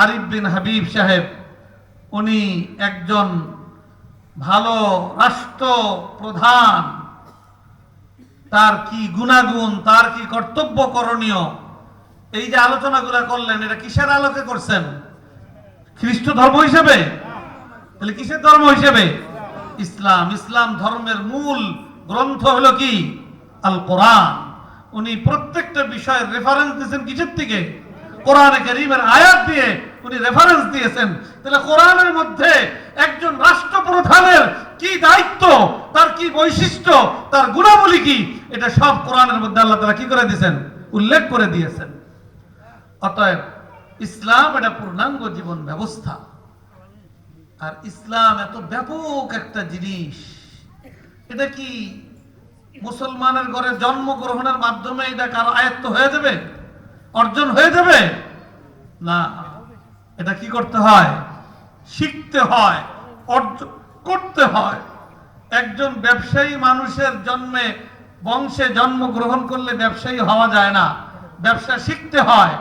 আরিফ বিন হাবিব সাহেব, উনি একজন ভালো রাষ্ট্র প্রধান, তার কি গুণাগুণ, তার কি কর্তব্য করণীয়, এই যে আলোচনাগুলো করলেন, এটা কিসের আলোকে করছেন? খ্রিস্ট ধর্ম হিসেবে? তাহলে কিসের ধর্ম হিসেবে? ইসলাম। ইসলাম ধর্মের মূল গ্রন্থ হলো কি? আল কোরআন। উনি প্রত্যেকটা বিষয়ের রেফারেন্স দিয়েছেন কিসের থেকে? কোরআনে কারীমের আয়াত দিয়ে উনি রেফারেন্স দিয়েছেন। তাহলে কোরআনের মধ্যে একজন রাষ্ট্রপ্রধানের কি দায়িত্ব, তার কি বৈশিষ্ট্য, তার গুণাবলী কি, এটা সব কোরআনের মধ্যে আল্লাহ তাআলা কি করে দিয়েছেন? উল্লেখ করে দিয়েছেন। অতএব ইসলাম এটা পূর্ণাঙ্গ জীবন ব্যবস্থা। আর ইসলাম এত ব্যাপক একটা জিনিস, এটা কি মুসলমানের ঘরে জন্মগ্রহণের মাধ্যমে এটা কারো আয়ত্ত হয়ে যাবে, অর্জন হয়ে যাবে? না, এটা কি করতে হয়? শিখতে হয়, অর্জন করতে হয়। একজন ব্যবসায়ী মানুষের জন্মে বংশে জন্মগ্রহণ করলে ব্যবসায়ী হওয়া যায় না, ব্যবসা শিখতে হয়।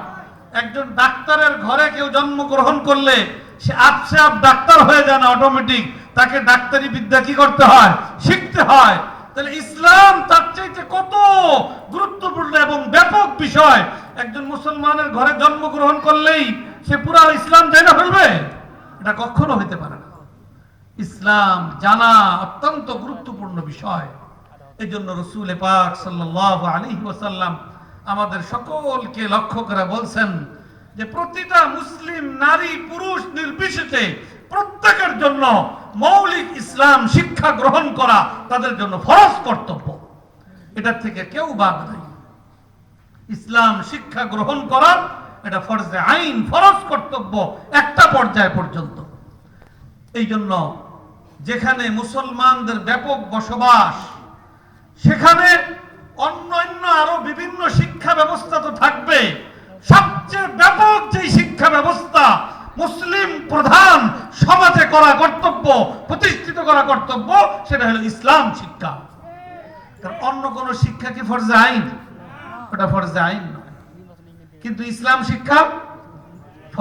একজন ডাক্তারের ঘরে কেউ জন্মগ্রহণ করলে সে আপসে আপ ডাক্তার হয়ে যায় না অটোমেটিক, তাকে ডাক্তারি বিদ্যা কি করতে হয়? শিখতে হয়। তাহলে ইসলাম তার চাইতে কত গুরুত্বপূর্ণ এবং ব্যাপক বিষয়। একজন মুসলমানের ঘরে জন্মগ্রহণ করলেই সে পুরো ইসলাম জানা ফেলবে? এটা কখনো হইতে পারে না। ইসলাম জানা অত্যন্ত গুরুত্বপূর্ণ বিষয়। এই জন্য রাসূল পাক সাল্লাল্লাহু আলাইহি ওয়াসাল্লাম আমাদের সকলকে লক্ষ্য করে বলছেন যে প্রতিটা মুসলিম নারী পুরুষ নির্বিশেষে প্রত্যেকের জন্য মৌলিক ইসলাম শিক্ষা গ্রহণ করা তাদের জন্য ফরজ কর্তব্য। এটার থেকে কেউ বাদ নেই। ইসলাম শিক্ষা গ্রহণ করা এটা ফরজে আইন, ফরজ কর্তব্য একটা পর্যায় পর্যন্ত। এই জন্য যেখানে মুসলমানদের ব্যাপক বসবাস, সেখানে অন্যান্য আরো বিভিন্ন শিক্ষা ব্যবস্থা তো থাকবে। সবচেয়ে ব্যাপক যে শিক্ষা ব্যবস্থা মুসলিম প্রধান সমাজে করা কর্তব্য, প্রতিষ্ঠিত করা কর্তব্য, সেটা হলো ইসলাম শিক্ষা। কারণ অন্য কোন শিক্ষা কি ফরজে আইন? ওটা ফরজে আইন নয়। কিন্তু ইসলাম শিক্ষা